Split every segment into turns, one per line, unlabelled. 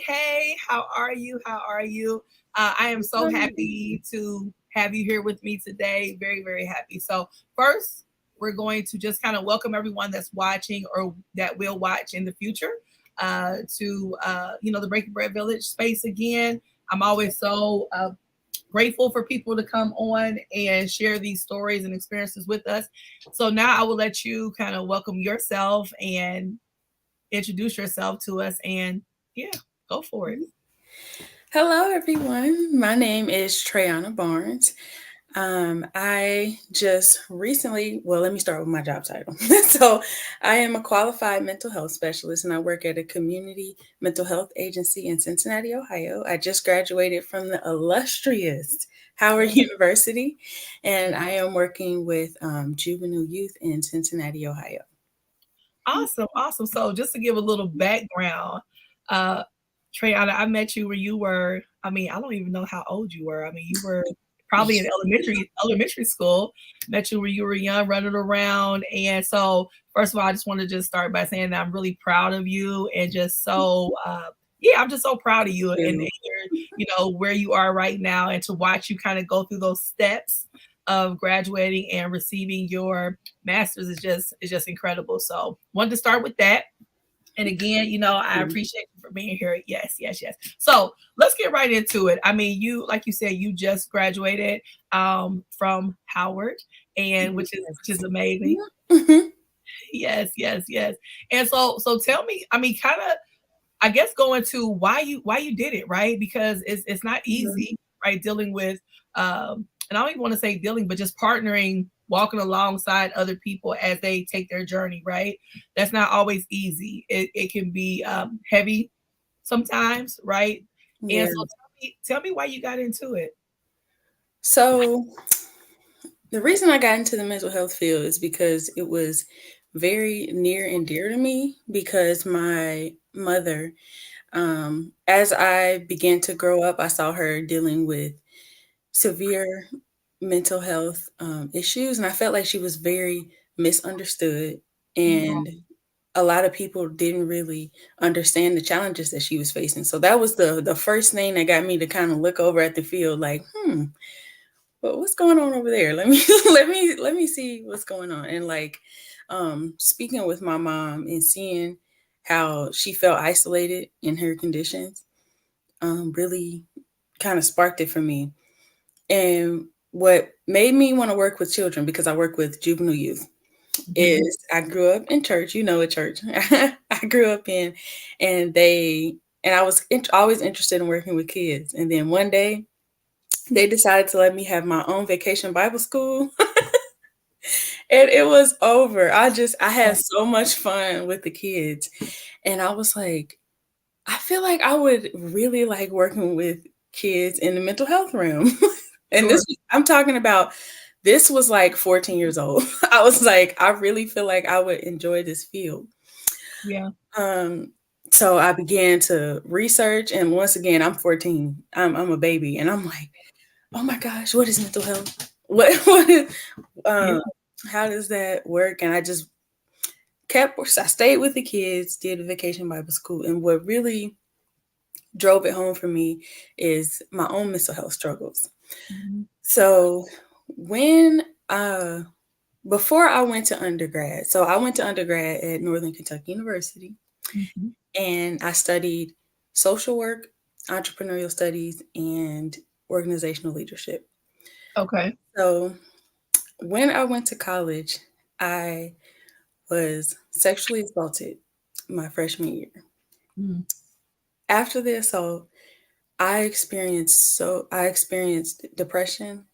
Hey, how are you? How are you? I am so happy to have you here with me today. Very, very happy. So, first, we're going to just kind of welcome everyone that's watching or that will watch in the future to the Breaking Bread Village space again. I'm always so grateful for people to come on and share these stories and experiences with us. So now I will let you kind of welcome yourself and introduce yourself to us and yeah, go for it.
Hello, everyone. My name is Trayonna Barnes. I just recently, well, let me start with my job title. So, I am a qualified mental health specialist and I work at a community mental health agency in Cincinnati, Ohio. I just graduated from the illustrious Howard University and I am working with juvenile youth in Cincinnati, Ohio.
Awesome, awesome. So just to give a little background, uh Treyana, I met you when you were, I mean, I don't even know how old you were. I mean, you were probably in elementary school. Met you when you were young, running around. And so first of all, I just want to just start by saying that I'm really proud of you and just so yeah, I'm just so proud of you and where you are right now and to watch you kind of go through those steps of graduating and receiving your master's is just incredible. So wanted to start with that. And again, I appreciate you for being here. Yes, yes, yes. So let's get right into it. I mean, you, like you said, you just graduated from Howard, and which is amazing. Yes, yes, yes. And so tell me, I mean, kind of, I guess going to why you did it, right? Because it's not easy, right? Dealing with and I don't even want to say dealing, but just partnering, walking alongside other people as they take their journey, right? That's not always easy. It can be heavy sometimes, right? And
Yeah.
so tell me why you got into it.
So, the reason I got into the mental health field is because it was very near and dear to me because my mother, as I began to grow up, I saw her dealing with severe mental health issues, and I felt like she was very misunderstood,
Yeah.
and a lot of people didn't really understand the challenges that she was facing. So that was the first thing that got me to kind of look over at the field, like, but what's going on over there? Let me let me see what's going on. And like speaking with my mom and seeing how she felt isolated in her conditions really kind of sparked it for me. And what made me want to work with children, because I work with juvenile youth,
Mhm.
is I grew up in church, a church I grew up in, and I was always interested in working with kids. And then one day they decided to let me have my own vacation Bible school. And it was over. I had so much fun with the kids. And I was like, I feel like I would really like working with kids in the mental health realm. And
Sure.
I'm talking about, this was like 14 years old. I was like, I really feel like I would enjoy this field.
Yeah.
Um, so I began to research, and once again, I'm 14. I'm a baby, and I'm like, oh my gosh, what is mental health? What is,
Yeah.
um, how does that work? And I stayed with the kids, did a vacation Bible school, and what really drove it home for me is my own mental health struggles.
Mhm.
So when before I went to undergrad, so I went to undergrad at Northern Kentucky University,
Mhm.
and I studied social work, entrepreneurial studies, and organizational leadership.
Okay.
So when I went to college, I was sexually assaulted my freshman year.
Mhm.
After the assault, I experienced depression,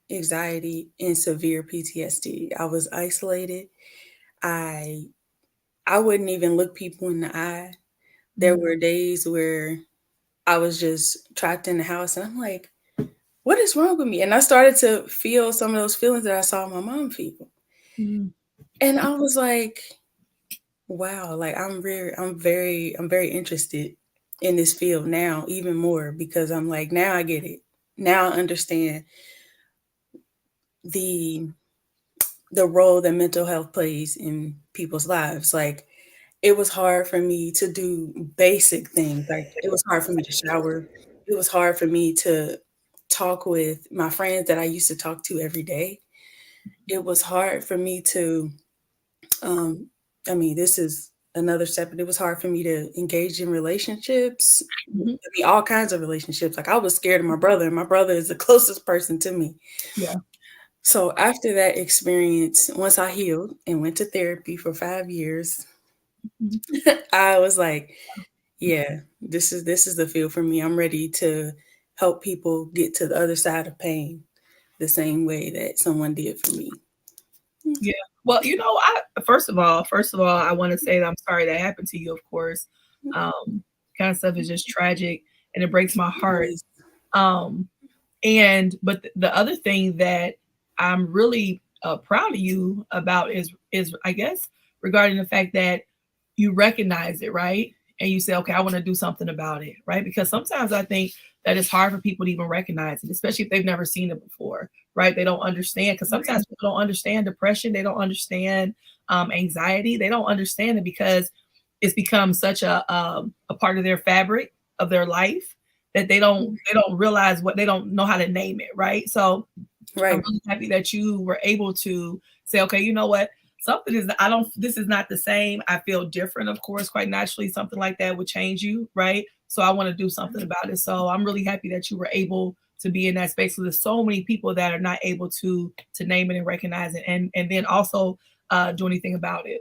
anxiety, and severe PTSD. I was isolated. I I wouldn't even look people in the eye. There
Mhm.
were days where I was just trapped in the house and I'm like, what is wrong with me? And I started to feel some of those feelings that I saw my mom feel.
Mhm.
And I was like, wow, like I'm very interested in this field now even more, because I'm like, now I get it. Now I understand the the role that mental health plays in people's lives. Like, it was hard for me to do basic things. Like, it was hard for me to shower. It was hard for me to talk with my friends that I used to talk to every day. It was hard for me to, um, I mean, this is another step, but it was hard for me to engage in relationships.
Mhm.
I mean, all kinds of relationships. Like, I was scared of my brother, and my brother is the closest person to me.
Yeah.
So after that experience, once I healed and went to therapy for 5 years,
Mhm.
I was like, yeah, this is the field for me. I'm ready to help people get to the other side of pain the same way that someone did for me.
Yeah. Well, I first of all, I want to say that I'm sorry that happened to you, of course. Um, kind of stuff is just tragic and it breaks my heart.
Yes.
Um, and but the other thing that I'm really proud of you about is I guess regarding the fact that you recognize it, right? And you say, okay, I want to do something about it, right? Because sometimes I think that it's hard for people to even recognize it, especially if they've never seen it before, right? They don't understand because sometimes people don't understand depression, they don't understand anxiety, they don't understand it because it's become such a part of their fabric of their life that they don't realize what they don't know how to name it, right? So I'm
Right.
really happy that you were able to say, okay, you know what? Something is, I don't, this is not the same. I feel different, of course, quite naturally. Something like that would change you, right? So I want to do something about it. So I'm really happy that you were able to be in that space. So there's so many people that are not able to name it and recognize it, and then also do anything about it.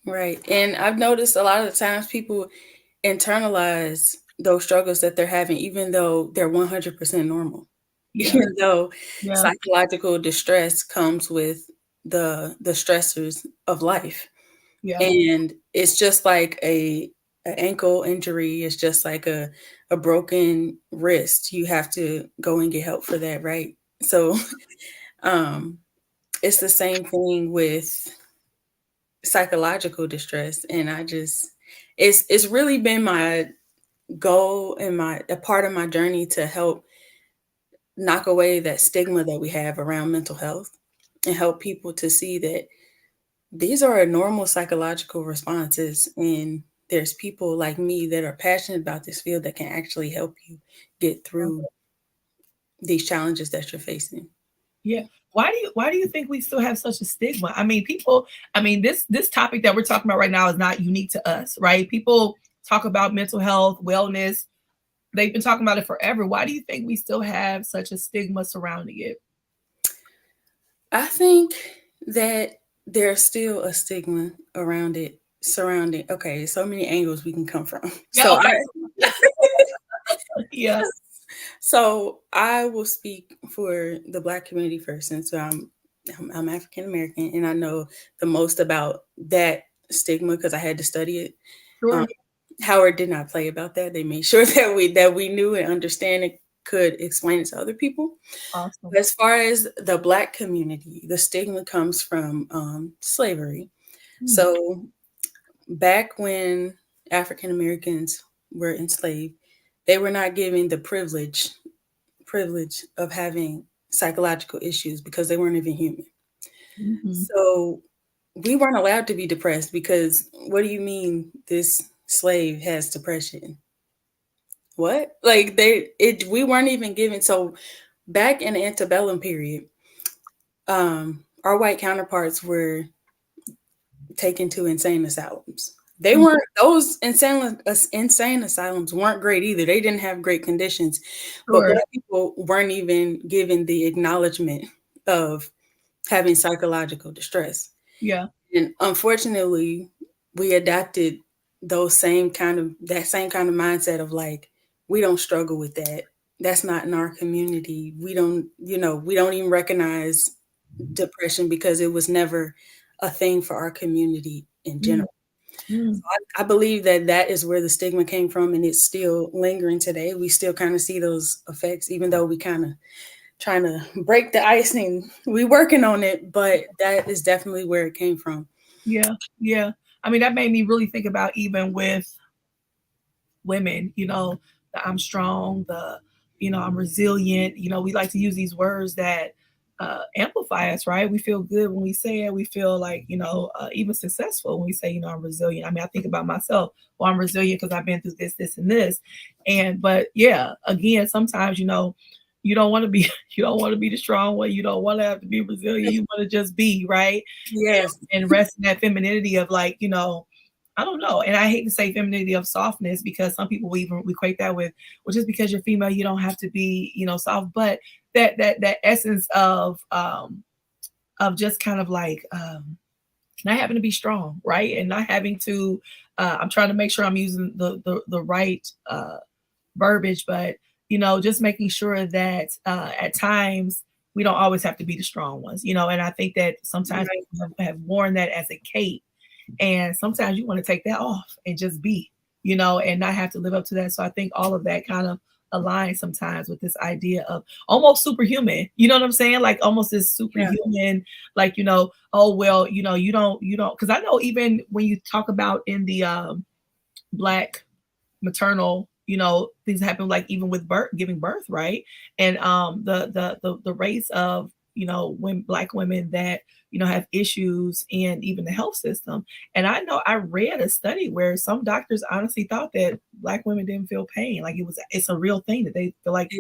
Right. And I've noticed a lot of the times people internalize those struggles that they're having, even though they're 100% normal.
Yeah,
Even though
yeah,
psychological distress comes with the stressors of life.
yeah,
And it's just like a ankle injury, it's just like a broken wrist. You have to go and get help for that, right? So um it's the same thing with psychological distress. And I just, it's really been my goal and my a part of my journey to help knock away that stigma that we have around mental health and help people to see that these are normal psychological responses, and there's people like me that are passionate about this field that can actually help you get through these challenges that you're facing.
yeah. Why do you think we still have such a stigma? I mean, people. I mean, this topic that we're talking about right now is not unique to us, right? People talk about mental health, wellness. They've been talking about it forever. Why do you think we still have such a stigma surrounding it?
I think that there's still a stigma around it surrounding, okay, so many angles we can come from.
Yeah.
So
Okay.
I
Yeah.
so I will speak for the Black community first, since I'm African American and I know the most about that stigma because I had to study it. Um,
Sure.
Howard did not play about that. They made sure that we knew and understand and could explain it to other people.
Awesome.
As far as the Black community, the stigma comes from slavery.
Mm,
So back when African Americans were enslaved, they were not given the privilege of having psychological issues because they weren't even human.
mhm.
So we weren't allowed to be depressed because what do you mean this slave has depression? What? Like we weren't even given. So back in the antebellum period, our white counterparts were taken to insane asylums. They
Mm,
weren't those insane asylums weren't great either. They didn't have great conditions, but
sure.
black people weren't even given the acknowledgement of having psychological distress.
Yeah.
And unfortunately, we adopted that same kind of mindset of like, we don't struggle with that. That's not in our community. We don't even recognize depression because it was never a thing for our community in
Mm,
general.
mm.
I believe that that is where the stigma came from, and it's still lingering today. We still kind of see those effects, even though we kind of trying to break the ice and we working on it, but that is definitely where it came from.
Yeah. Yeah. I mean, that made me really think about even with women, the I'm strong, I'm resilient. We like to use these words that amplify us, right? We feel good when we say it. We feel like, even successful when we say, I'm resilient. I mean, I think about myself. Well, I'm resilient because I've been through this, this, and this. But yeah, again, sometimes, you don't want to be, you don't want to be the strong one. You don't want to have to be resilient. You want to just be, right?
Yes.
And rest in that femininity of like, I don't know. And I hate to say femininity of softness because some people even equate that with, well, just because you're female, you don't have to be, soft. But that essence of just kind of like not having to be strong, right? And not having to I'm trying to make sure I'm using the right verbiage, but just making sure that at times we don't always have to be the strong ones, and I think that sometimes
Right.
people have worn that as a cape, and sometimes you want to take that off and just be, and not have to live up to that. So I think all of that kind of aligns sometimes with this idea of almost superhuman. You know what I'm saying? Like almost this
Yeah.
superhuman, like, oh well, you don't, because I know even when you talk about in the black maternal, things happen like even with birth, giving birth, right? And the rates of, when black women that have issues in even the health system. And I know I read a study where some doctors honestly thought that black women didn't feel pain, like it's a real thing that they feel like,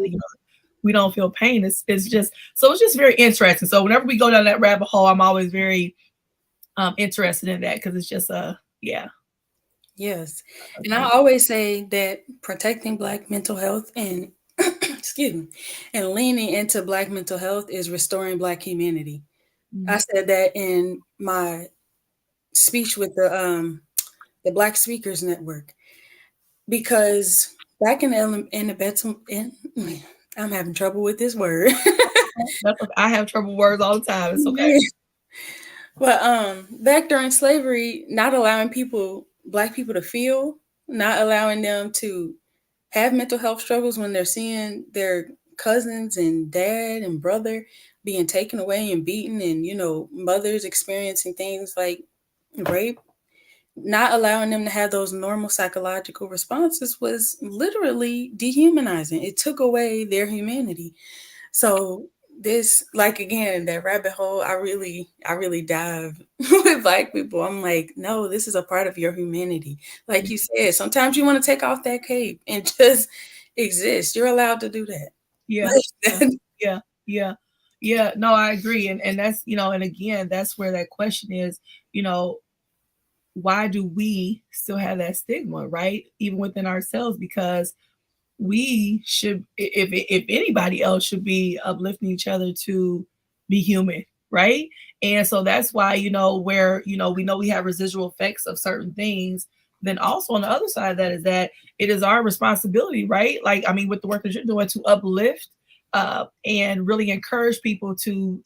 we don't feel pain. It's just, so it's just very interesting. So whenever we go down that rabbit hole, I'm always very interested in that because it's just yeah,
Yes.
a
And I
thing.
always say that protecting Black mental health and, excuse me, and leaning into Black mental health is restoring Black humanity. I
Mhm.
said that in my speech with the Black Speakers Network because back in the bedroom, I'm having trouble with this word.
That's okay. I have trouble words all the time. It's okay.
But back during slavery, not allowing Black people to feel, not allowing them to have mental health struggles when they're seeing their cousins and dad and brother being taken away and beaten, and mothers experiencing things like rape, not allowing them to have those normal psychological responses was literally dehumanizing. It took away their humanity. So this, like, again, that rabbit hole, I really dive with Black people. I'm like, no, this is a part of your humanity. Like you said, sometimes you want to take off that cape and just exist. You're allowed to do that.
Yeah, yeah,
Like,
yeah, yeah, yeah. No, I agree, and that's, and again, that's where that question is. You know, why do we still have that stigma, right? Even within ourselves, because we should, if anybody else should be uplifting each other to be human, right? And so that's why, where, we know we have residual effects of certain things. Then also on the other side of that is that it is our responsibility, right? Like, I mean, with the work that you're doing, to uplift and really encourage people to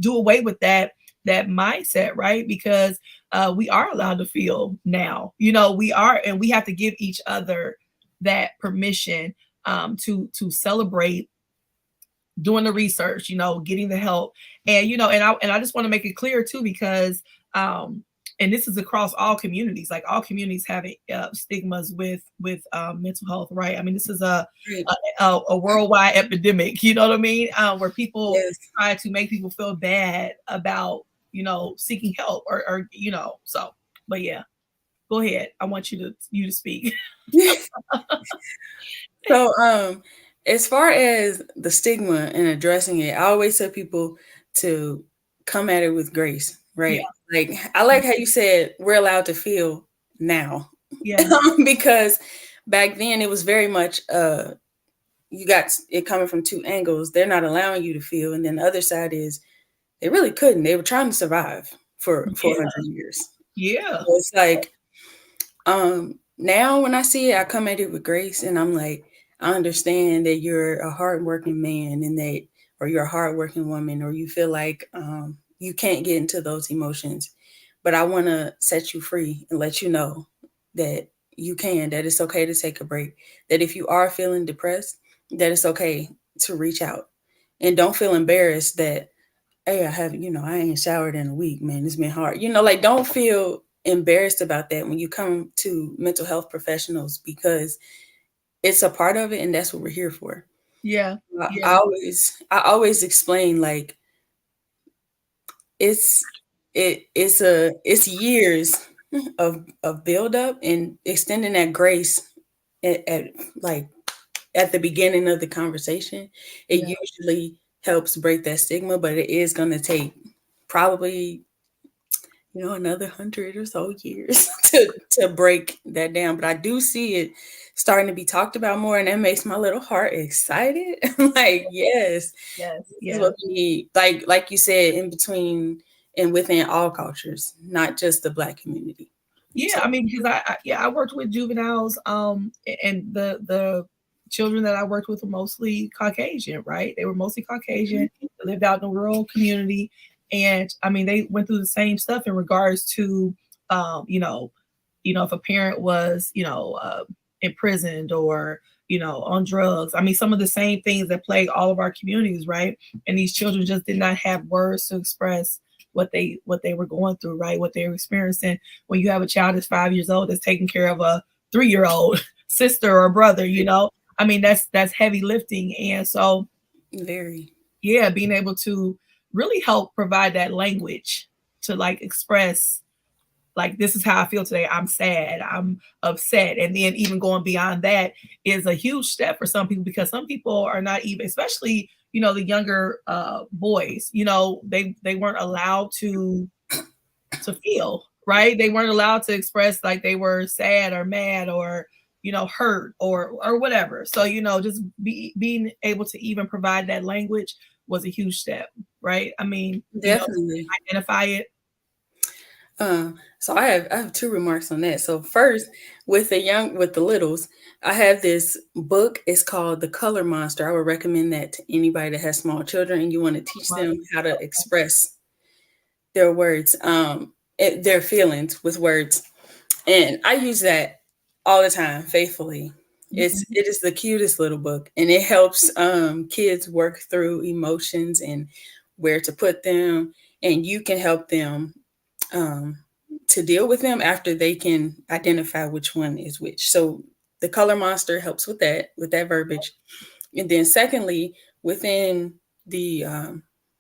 do away with that mindset, right? Because we are allowed to feel now, we are, and we have to give each other that permission to celebrate doing the research, getting the help. And and I just want to make it clear too, because and this is across all communities, like all communities have stigmas with mental health, right? I mean, this is a worldwide epidemic, you know what I mean? Where people
yes.
try to make people feel bad about seeking help, or so. But yeah, go ahead, I want you to speak.
So, as far as the stigma and addressing it, I always tell people to come at it with grace,
Yeah,
right? Like, I like how you said we're allowed to feel now,
yeah,
because back then it was very much you got it coming from two angles. They're not allowing you to feel, and then the other side is they really couldn't. They were trying to survive for
yeah,
400 years.
yeah,
So it's like, now when I see it, I come at it with grace, and I'm like, I understand that you're a hardworking man, and that, or you're a hardworking woman, or you feel like you can't get into those emotions, but I want to set you free and let you know that you can, that it's okay to take a break, that if you are feeling depressed, that it's okay to reach out, and don't feel embarrassed that, hey, I ain't showered in a week, man. It's been hard. Like, don't feel embarrassed about that when you come to mental health professionals, because it's a part of it, and that's what we're here for.
Yeah.
I
Yeah.
always explain like it's it's years of build up and extending that grace at like at the beginning of the conversation. It
Yeah.
usually helps break that stigma, but it is going to take probably another 100 or so years to break that down. But I do see it starting to be talked about more, and that makes my little heart excited. Like, yes,
Yes.
this is what
Yeah.
we need. Like you said, in between and within all cultures, not just the Black community.
Yeah,
So
I mean, because yeah, I worked with juveniles, and the children that I worked with were mostly Caucasian, right? They were mostly Caucasian, they lived out in a rural community, and I mean, they went through the same stuff in regards to, you know, if a parent was, imprisoned or on drugs. I mean, some of the same things that plague all of our communities, right? And these children just did not have words to express what they were going through, right? What they were experiencing. When you have a child that's 5 years old that's taking care of a 3 year old sister or brother, I mean, that's heavy lifting. And so,
very.
yeah, being able to really help provide that language to like express, like, this is how I feel today. I'm sad, I'm upset. And then even going beyond that is a huge step for some people, because some people are not even, especially the younger boys, they weren't allowed to feel, right? They weren't allowed to express like they were sad or mad or hurt or whatever. So just being able to even provide that language was a huge step, right? I mean,
Definitely.
identify it.
Uh, so I have two remarks on that. So first, with the littles, I have this book. It's called The Color Monster. I would recommend that to anybody that has small children and you want to teach them how to express their words, their feelings with words. And I use that all the time, faithfully. It is the cutest little book, and it helps kids work through emotions and where to put them, and you can help them um, to deal with them after they can identify which one is which. So the color monster helps with that verbiage. And then secondly, within the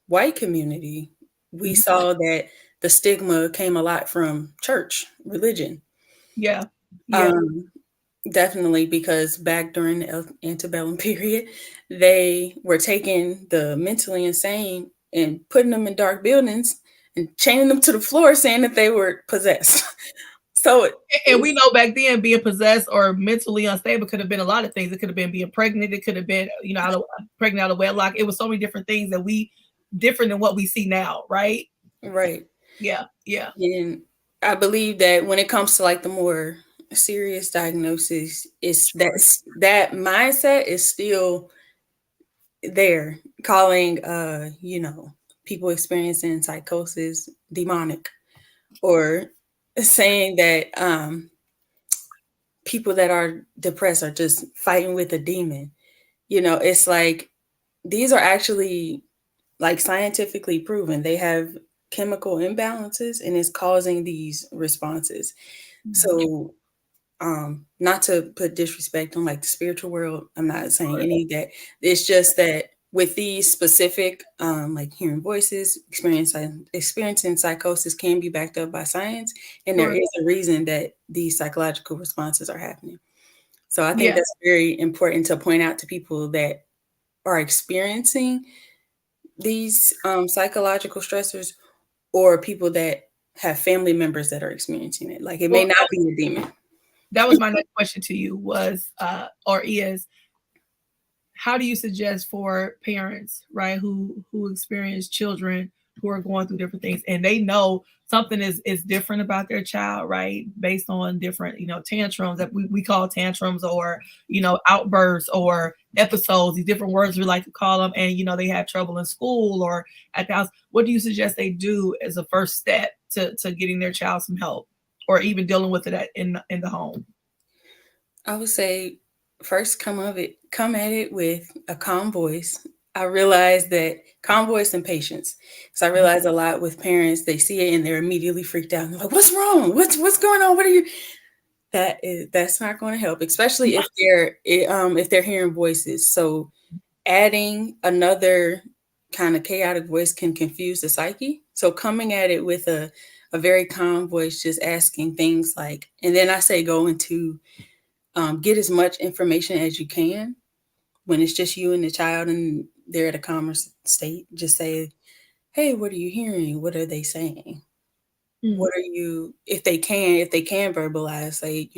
white community, we
Mhm.
saw that the stigma came a lot from church religion.
Yeah. Yeah.
Um, Definitely, because back during the antebellum period, they were taking the mentally insane and putting them in dark buildings and chaining them to the floor, saying that they were possessed. So
And we
it's
know back then being possessed or mentally unstable could have been a lot of things. It could have been being pregnant. It could have been, pregnant out of wedlock. It was so many different things that different than what we see now, right?
right.
Yeah. Yeah.
And I believe that when it comes to like the more serious diagnosis, it's
Sure.
that mindset is still there, calling people experiencing psychosis demonic, or saying that people that are depressed are just fighting with a demon. It's like these are actually like scientifically proven. They have chemical imbalances and it's causing these responses.
Mhm.
So not to put disrespect on like the spiritual world, I'm not saying
Sure.
any of that. It's just that with these specific like hearing voices, experiencing psychosis can be backed up by science, and there
Sure.
is a reason that these psychological responses are happening. So I think
Yeah.
that's very important to point out to people that are experiencing these psychological stressors, or people that have family members that are experiencing it. Like, it may
Well,
not be a demon.
that was my next question to you was, or is, how do you suggest for parents, right, who experience children who are going through different things, and they know something is different about their child, right, based on different tantrums that we call tantrums, or outbursts or episodes, these different words we like to call them, and they have trouble in school or at the house. What do you suggest they do as a first step to getting their child some help, or even dealing with it in the home?
I would say first come at it with a calm voice. I realize that calm voice and patience. So I realize a lot with parents, they see it and they're immediately freaked out. And they're like, "What's wrong? What's going on? What are you?" That's not going to help, especially if they're hearing voices. So adding another kind of chaotic voice can confuse the psyche. So coming at it with a very calm voice, just asking things like, and then I say go into get as much information as you can when it's just you and the child and they're at a calmer state. Just say, hey, what are you hearing? What are they saying?
Mm,
What are you, if they can verbalize, say,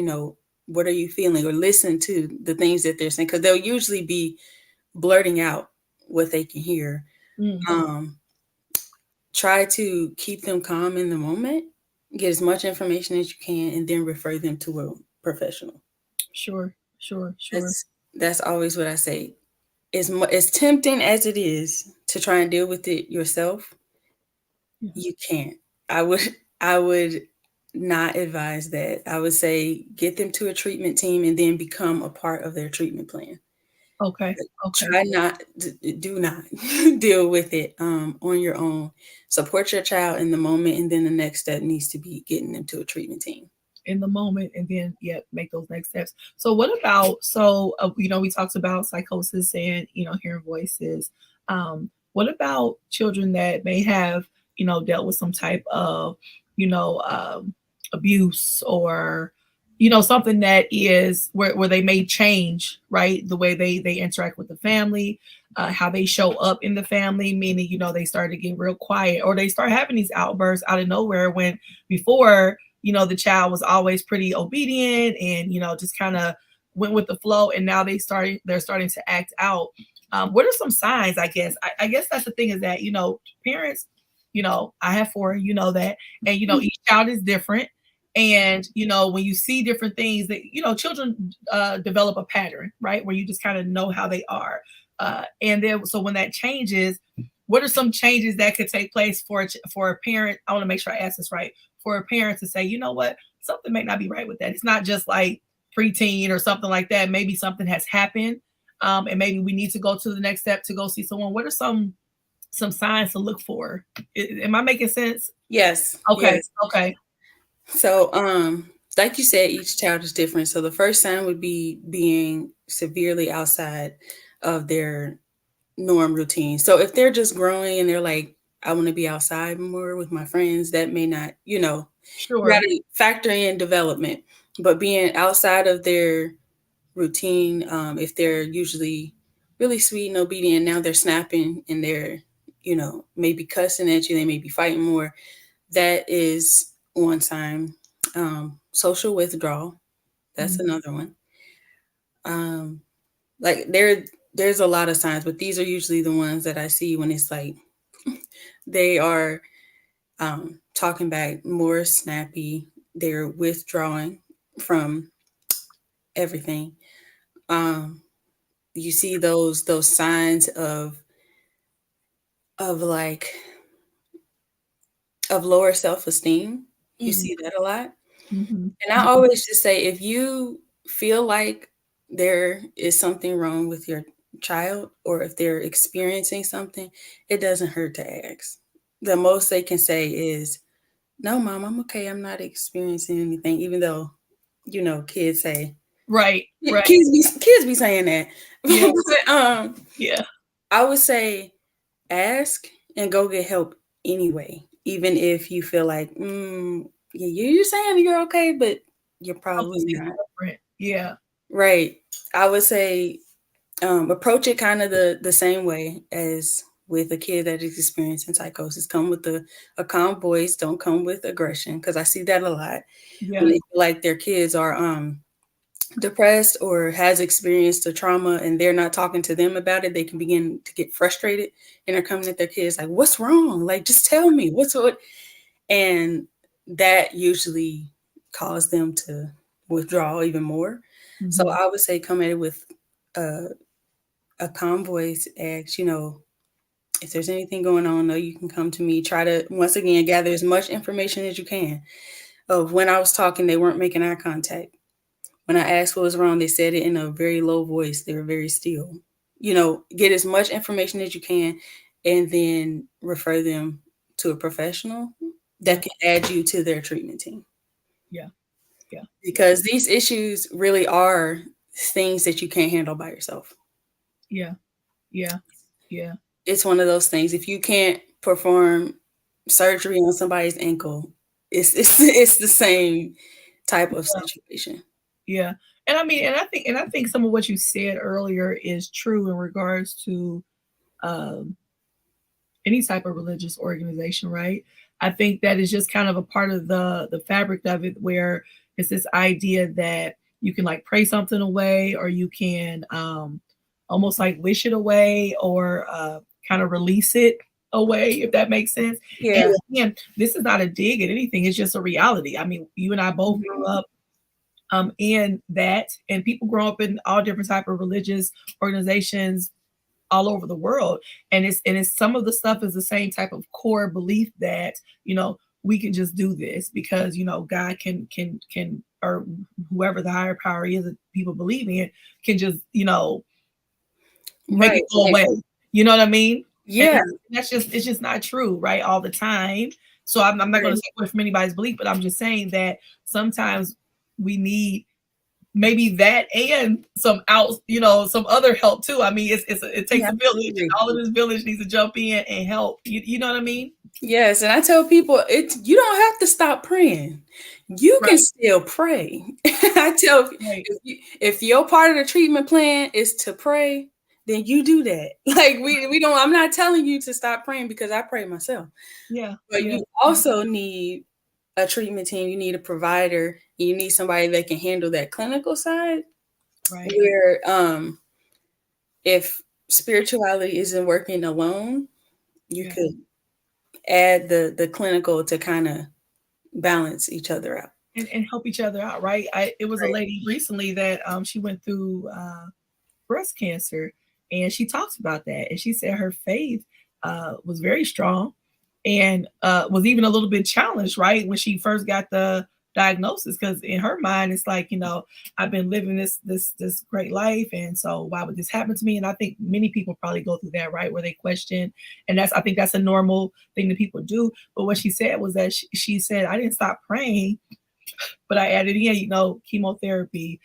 what are you feeling, or listen to the things that they're saying, because they'll usually be blurting out what they can hear.
mm,
Um, Try to keep them calm in the moment, get as much information as you can, and then refer them to a professional.
sure, sure, sure.
That's always what I say. As tempting as it is to try and deal with it yourself,
Yeah.
you can't. I would I would not advise that. I would say get them to a treatment team and then become a part of their treatment plan.
Okay, okay.
Try not do not deal with it on your own. Support your child in the moment, and then the next step needs to be getting them to a treatment team.
In the moment, and then yeah, make those next steps. So what about we talked about psychosis and hearing voices. What about children that may have dealt with some type of you know um, abuse, or something that is where they may change, right, the way they interact with the family, how they show up in the family, meaning they start to get real quiet, or they start having these outbursts out of nowhere when before the child was always pretty obedient and just kind of went with the flow, and now they're starting to act out. What are some signs? I guess that's the thing, is that parents, I have four, that, and each child is different, and when you see different things, that children develop a pattern, right, where you just kind of know how they are, and then so when that changes, what are some changes that could take place for a parent? I want to make sure I ask this right. For a parent to say, you know what, something may not be right with that. It's not just like preteen or something like that. Maybe something has happened, and maybe we need to go to the next step to go see someone. What are some signs to look for? Am I making sense?
Yes,
Okay,
yes.
okay,
So, like you said, each child is different. So the first sign would be being severely outside of their norm routine. So if they're just growing and they're like, I want to be outside more with my friends, that may not, you got
sure.
to factor in development. But being outside of their routine, if they're usually really sweet and obedient, now they're snapping and they're, maybe cussing at you, they may be fighting more. That is one sign. Social withdrawal, that's
Mm,
another one. Um, like there's a lot of signs, but these are usually the ones that I see when it's like they are talking back, more snappy, they're withdrawing from everything. Um, you see those signs of like of lower self-esteem. You
mm,
see that a lot.
mhm,
And I always just say, if you feel like there is something wrong with your child, or if they're experiencing something, it doesn't hurt to ask. The most they can say is, no, mom, I'm okay. I'm not experiencing anything, even though, kids say,
right, right,
kids be saying that.
yeah,
But
yeah,
I would say ask and go get help anyway, even if you feel like, yeah, you're saying you're okay, but you're probably
something's
not.
different. Yeah,
Right. I would say approach it kind of the same way as with a kid that is experiencing psychosis. Come with a calm voice. Don't come with aggression, because I see that a lot when
yeah,
they feel like their kids are depressed or has experienced a trauma and they're not talking to them about it. They can begin to get frustrated and they're coming at their kids like, "What's wrong? Like, just tell me what's what." And that usually cause them to withdraw even more. So
hmm,
I would say come at it with a, a calm voice, ask, if there's anything going on, know you can come to me. Try to, once again, gather as much information as you can. Of when I was talking, they weren't making eye contact. When I asked what was wrong, they said it in a very low voice. They were very still. Get as much information as you can and then refer them to a professional
yeah,
that can add you to their treatment team.
yeah, yeah,
Because these issues really are things that you can't handle by yourself.
yeah. Yeah. Yeah.
It's one of those things. If you can't perform surgery on somebody's ankle, it's the same type of situation.
Yeah. And I mean, and I think some of what you said earlier is true in regards to um any type of religious organization, right? I think that is just kind of a part of the fabric of it, where it's this idea that you can like pray something away, or you can almost like wish it away, or kind of release it away, if that makes sense. And
Yeah.
again, this is not a dig at anything; it's just a reality. I mean, you and I both grew
Mhm.
up in that, and people grow up in all different type of religious organizations all over the world, and it's some of the stuff is the same type of core belief that, you know, we can just do this because, you know, God can, or whoever the higher power is that people believe in, can just, you know, make
Right.
it go
Like,
away. You know what I mean? And
yeah.
that's just, it's just not true, right, all the time. So I'm not going to
Right.
take away from anybody's belief, but I'm just saying that sometimes we need maybe that and some out, you know, some other help too. I mean, it takes
Yeah,
a village, and
absolutely.
all of this village needs to jump in and help. You know what I mean?
Yes, and I tell people it you don't have to stop praying. You can
Right,
still pray. I tell
right.
if your part of the treatment plan is to pray, then you do that. Like we don't I'm not telling you to stop praying because I pray myself.
Yeah,
But
yeah,
you
yeah.
also need a treatment team, you need a provider, and you need somebody that can handle that clinical side
Right.
where if spirituality isn't working alone, you
Yeah.
could add the clinical to kind of balance each other out.
And help each other out, right? It was a
Right.
lady recently that she went through breast cancer, and she talks about that, and she said her faith was very strong, and was even a little bit challenged, right, when she first got the diagnosis, because in her mind it's like, you know, I've been living this great life, and so why would this happen to me? And I think many people probably go through that, right, where they question, and that's, I think that's a normal thing that people do. But what she said was that she said, I didn't stop praying, but I added in, you know, chemotherapy,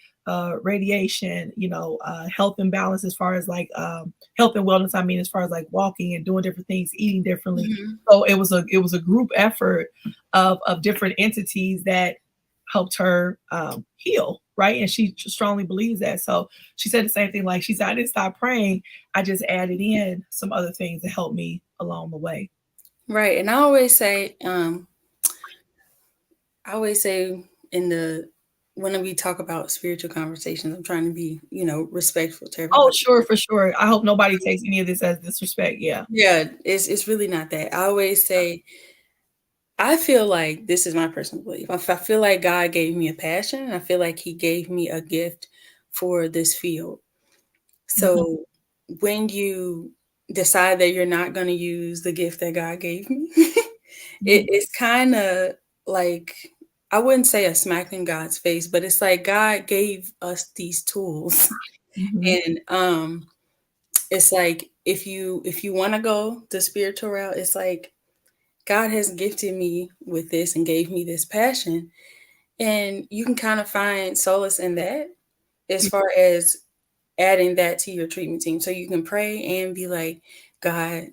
radiation, you know, health and balance as far as like health and wellness. I mean, as far as like walking and doing different things, eating differently.
Mhm.
So it was a group effort of different entities that helped her heal, right? And she strongly believes that. So she said the same thing. Like she said, I didn't stop praying. I just added in some other things to help me along the way.
Right. And I always say in the when we talk about spiritual conversations, I'm trying to be, respectful to
Oh,
everybody.
sure, for sure. I hope nobody takes any of this as disrespect. Yeah.
Yeah, it's really not that. I always say I feel like this is my personal belief. I feel like God gave me a passion, and I feel like He gave me a gift for this field.
Mhm.
So when you decide that you're not going to use the gift that God gave me,
Mhm.
it's kind of like I wouldn't say a smack in God's face, but it's like God gave us these tools,
Mhm.
and it's like if you want to go the spiritual route, it's like God has gifted me with this and gave me this passion, and you can kind of find solace in that as
Yeah.
far as adding that to your treatment team. So you can pray and be like, God,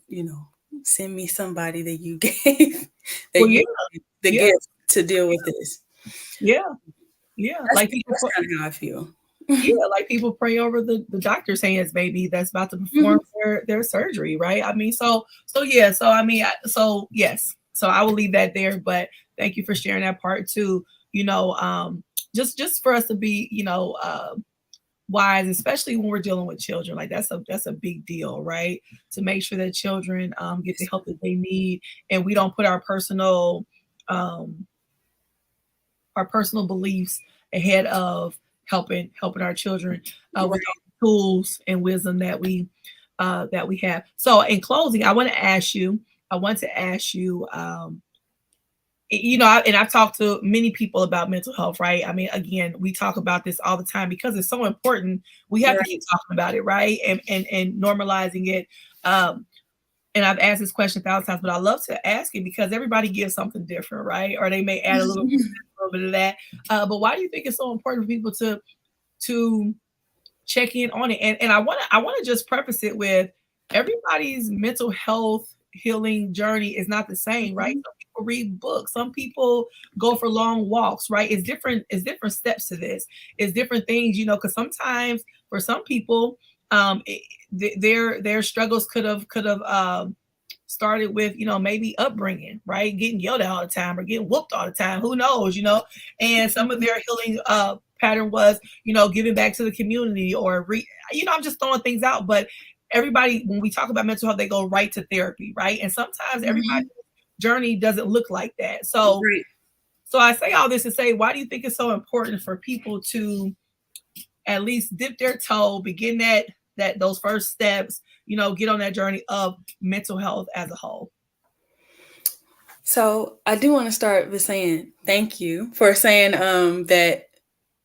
send me somebody that you gave that
Well, yeah,
you the
yeah,
gift to deal with this.
yeah, yeah.
That's that's kind of how I feel.
Yeah, like people pray over the doctor's hands, maybe that's about to perform
Mhm.
their surgery, right? I mean, so yeah, so I mean, so yes, so I will leave that there. But thank you for sharing that part too. You know, just for us to be, you know, wise, especially when we're dealing with children. Like that's a big deal, right? To make sure that children get the help that they need, and we don't put um, our personal beliefs ahead of helping our children with
Right.
all the tools and wisdom that we have. So in closing, I want to ask you, you know, and I've talked to many people about mental health, right? I mean, again, we talk about this all the time because it's so important. We have to keep
Right.
talking about it, right? And normalizing it. Um, and I've asked this question 1,000 times, but I love to ask it because everybody gives something different, right? Or they may add a little bit of that. But why do you think it's so important for people to check in on it? And I want to just preface it with, everybody's mental health healing journey is not the same, right?
Mhm.
Some people read books, some people go for long walks, right? It's different steps to this. It's different things, because sometimes for some people, their struggles could have started with, maybe upbringing, right? Getting yelled at all the time or getting whooped all the time. Who knows? And some of their healing pattern was, giving back to the community or I'm just throwing things out, but everybody, when we talk about mental health, they go right to therapy, right? And sometimes everybody's
Mhm.
journey doesn't look like that. So I say all this to say, why do you think it's so important for people to at least dip their toe, begin that those first steps, get on that journey of mental health as a whole?
So I do want to start with saying thank you for saying that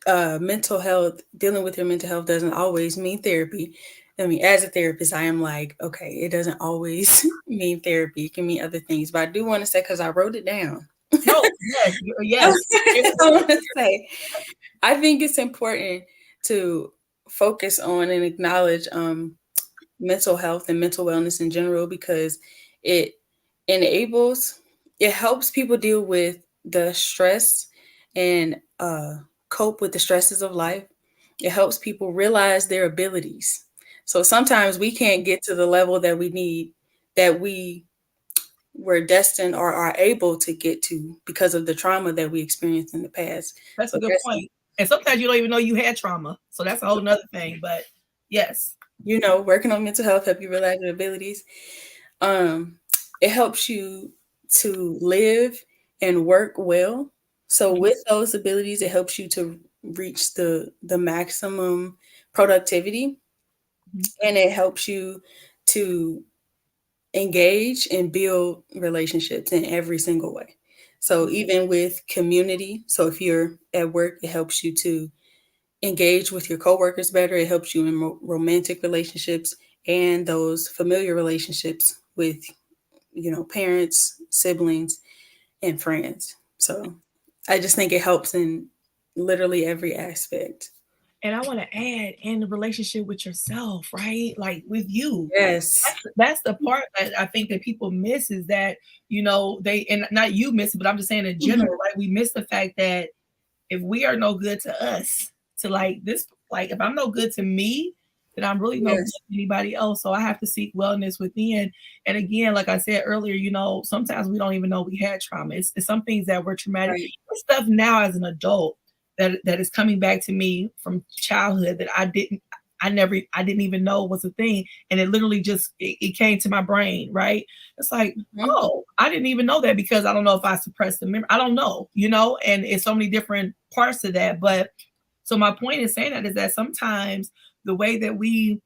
mental health, dealing with your mental health doesn't always mean therapy. I mean, as a therapist, I am like, okay, it doesn't always mean therapy. It can mean other things. But I do want to say, because I wrote it down,
No, yes, yes.
I want to say, I think it's important to focus on and acknowledge mental health and mental wellness in general because it enables, it helps people deal with the stress and cope with the stresses of life. It helps people realize their abilities. So sometimes we can't get to the level that we need, that we were destined or are able to get to because of the trauma that we experienced in the past.
That's a
So
good
that's,
point. And sometimes you don't even know you had trauma. So that's a whole nother thing. But yes.
working on mental health help you realize your abilities. Um, it helps you to live and work well. So
Mhm.
with those abilities, it helps you to reach the maximum productivity,
Mhm.
and it helps you to engage and build relationships in every single way. So even with community, so if you're at work, it helps you to engage with your coworkers better. It helps you in romantic relationships and those familiar relationships with, parents, siblings, and friends. So I just think it helps in literally every aspect.
And I want to add, in the relationship with yourself, right? Like with you.
Yes.
That's the part that I think that people miss, is that, they, and not you miss it, but I'm just saying in
Mhm.
general, right? We miss the fact that if we are no good to us, to like this, like if I'm no good to me, then I'm really no good
Yes.
to anybody else. So I have to seek wellness within. And again, like I said earlier, sometimes we don't even know we had trauma. It's some things that were traumatic.
Right.
There's stuff now as an adult that is coming back to me from childhood that I didn't even know was a thing. And it literally just, it came to my brain, right? It's like,
Mhm.
oh, I didn't even know that, because I don't know if I suppressed the memory. I don't know, and it's so many different parts to that. But so my point in saying that is that sometimes the way that we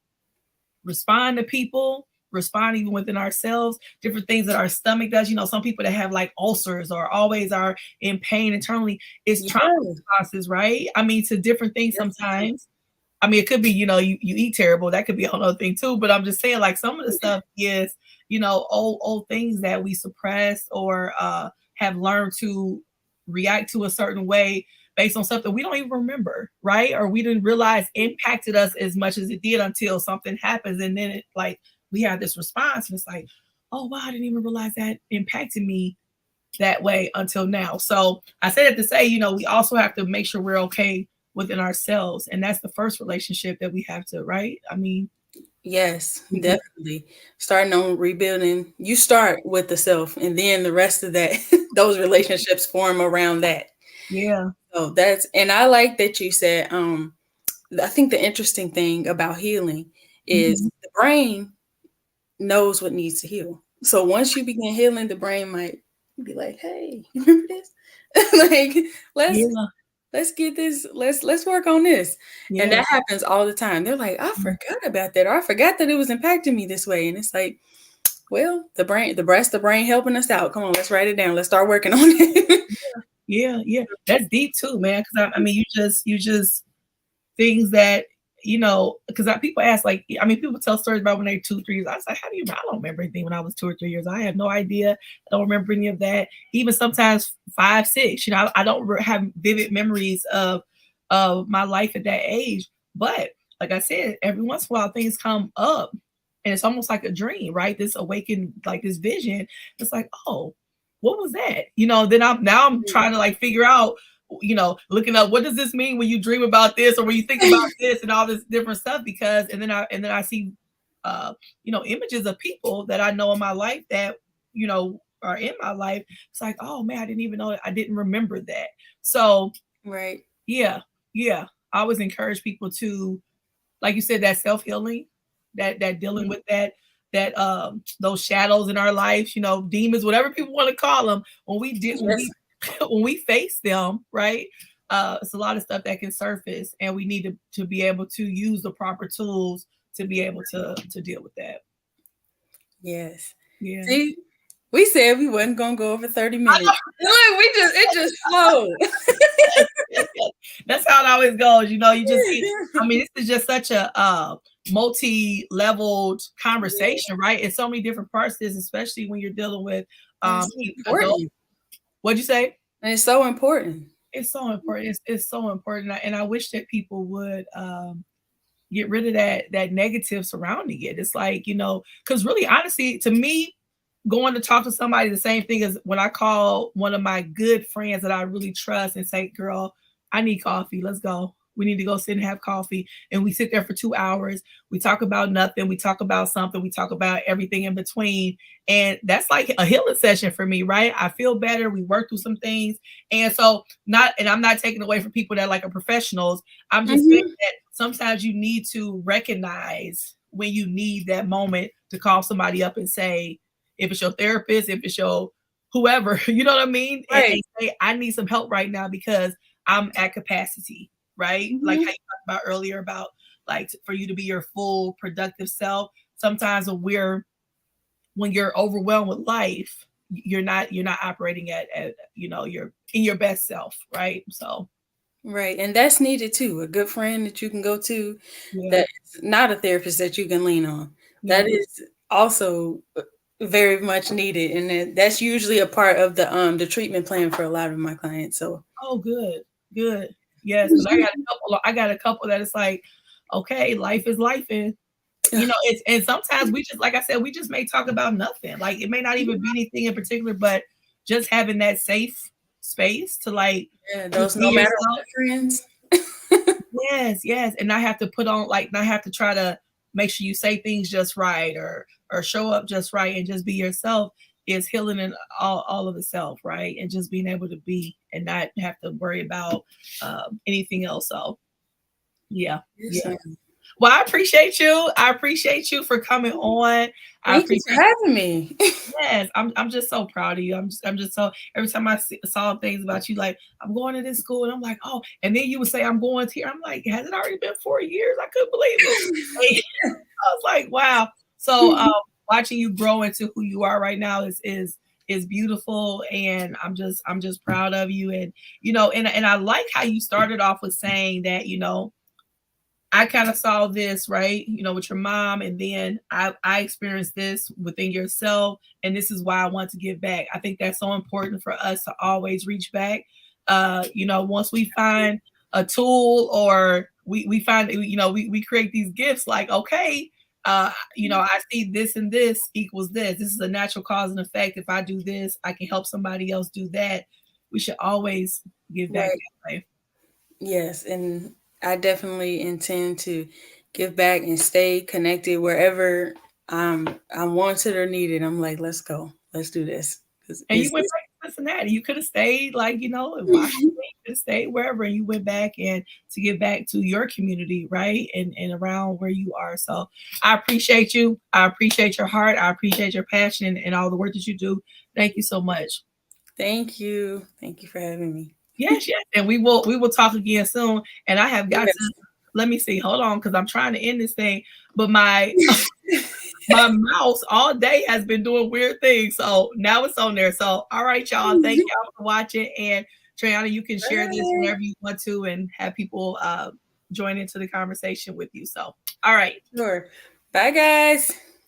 respond to people, respond even within ourselves, different things that our stomach does. Some people that have like ulcers or always are in pain internally, is trauma
Yes.
responses, right? I mean, to different things
Yes.
sometimes. I mean, it could be, you eat terrible. That could be a whole other thing too. But I'm just saying, like, some of the stuff is, old things that we suppress or have learned to react to a certain way based on something we don't even remember, right? Or we didn't realize impacted us as much as it did until something happens. And then it like we have this response, and it's like, oh wow, I didn't even realize that impacted me that way until now. So I say that to say, we also have to make sure we're okay within ourselves. And that's the first relationship that we have to, right? I mean,
Yes,
begin.
definitely. Starting on rebuilding, you start with the self, and then the rest of that, those relationships form around that.
Yeah.
So that's, and I like that you said, I think the interesting thing about healing is
Mhm.
the brain knows what needs to heal. So once you begin healing, the brain might be like, "Hey, you remember this? Like, let's
Yeah.
let's get this. Let's work on this." And that
Yes.
happens all the time. They're like, "I forgot about that, or I forgot that it was impacting me this way." And it's like, well, the brain, the brain helping us out. Come on, let's write it down. Let's start working on it.
Yeah. Yeah. That's deep too, man. Cause I mean, you just things that, because people ask, like, I mean, people tell stories about when they're 2, 3 years. I was like, how do you? I don't remember anything when I was 2 or 3 years. I have no idea. I don't remember any of that. Even sometimes 5, 6. I don't have vivid memories of my life at that age. But like I said, every once in a while things come up and it's almost like a dream, right? This awakened, like this vision. It's like, oh, what was that? Then I'm trying to like figure out, looking up what does this mean when you dream about this or when you think about this and all this different stuff, because and then I see images of people that I know in my life that are in my life. It's like, oh man, I didn't even know, I didn't remember that. So
Right.
yeah, yeah. I always encourage people to, like you said, that self-healing, that dealing with that those shadows in our lives, demons, whatever people want to call them, when
Yes.
we when we face them, right? It's a lot of stuff that can surface, and we need to be able to use the proper tools to be able to deal with that.
Yes.
Yeah.
See, we said we wasn't gonna go over 30 minutes. Look, it just flowed.
Yes, yes, yes. That's how it always goes. You just get, I mean, this is just such a multi-leveled
Yeah,
conversation, right? It's so many different parts to this, especially when you're dealing with
and it's so
adult.
important.
What'd you say?
And it's so important.
It's so important. It's so important. And I wish that people would get rid of that negative surrounding it. It's like, because really honestly, to me, going to talk to somebody, the same thing as when I call one of my good friends that I really trust and say, girl, I need coffee. Let's go. We need to go sit and have coffee. And we sit there for 2 hours. We talk about nothing. We talk about something. We talk about everything in between. And that's like a healing session for me, right? I feel better. We work through some things. And so and I'm not taking away from people that like are professionals. I'm just saying
Hmm.
that sometimes you need to recognize when you need that moment to call somebody up and say, if it's your therapist, if it's your whoever, you know what I mean? And
Right.
say, I need some help right now because I'm at capacity, right? Like
Hmm.
how you talked about earlier about like for you to be your full productive self. Sometimes when you're overwhelmed with life, you're not operating at you're in your best self, right? So
Right. And that's needed too. A good friend that you can go to,
yeah,
that is not a therapist that you can lean on.
yeah.
That is also very much needed. And that's usually a part of the treatment plan for a lot of my clients. So
Oh, good, good. Yes, because I got a couple that it's like, okay, life is life, and it's and sometimes we just like I said, we just may talk about nothing. Like it may not even be anything in particular, but just having that safe space to like
yeah,
just
those
be
no matter
yourself.
what friends.
Yes, yes, and not have to put on like not have to try to make sure you say things just right or show up just right and just be yourself is healing in all of itself, right? And just being able to be and not have to worry about anything else. So yeah,
Yes,
yeah.
ma'am.
Well, I appreciate you. I appreciate you for coming on. I
Thank you for
appreciate.
having me.
Yes, I'm just so proud of you. I'm just so every time saw things about you, like I'm going to this school, and I'm like, oh, and then you would say I'm going to here. I'm like, has it already been 4 years? I couldn't believe it. Like, I was like, wow. So watching you grow into who you are right now is beautiful, and I'm just proud of you. And and I like how you started off with saying that I kind of saw this, right, with your mom, and then I experienced this within yourself, and this is why I want to give back. I think that's so important for us to always reach back. Once we find a tool or we find, we create these gifts like, okay, I see this and this equals this. This is a natural cause and effect. If I do this, I can help somebody else do that. We should always give back
Right.
that way.
Yes, and I definitely intend to give back and stay connected wherever I'm wanted or needed. I'm like, let's go, let's do this. 'Cause
And you went back to Cincinnati. You could have stayed, like, in Washington. You could have stayed wherever, and you went back and to give back to your community, right? And around where you are. So I appreciate you. I appreciate your heart. I appreciate your passion and all the work that you do. Thank you so much.
Thank you. Thank you for having me.
Yes, yes. And we will talk again soon. And I have got to
Yes.
let me see. Hold on, because I'm trying to end this thing. But my mouse all day has been doing weird things. So now it's on there. So, all right, y'all. Thank y'all for watching. And Trayonna, you can share this
Bye.
whenever you want to and have people join into the conversation with you. So, all right.
Sure. Bye, guys.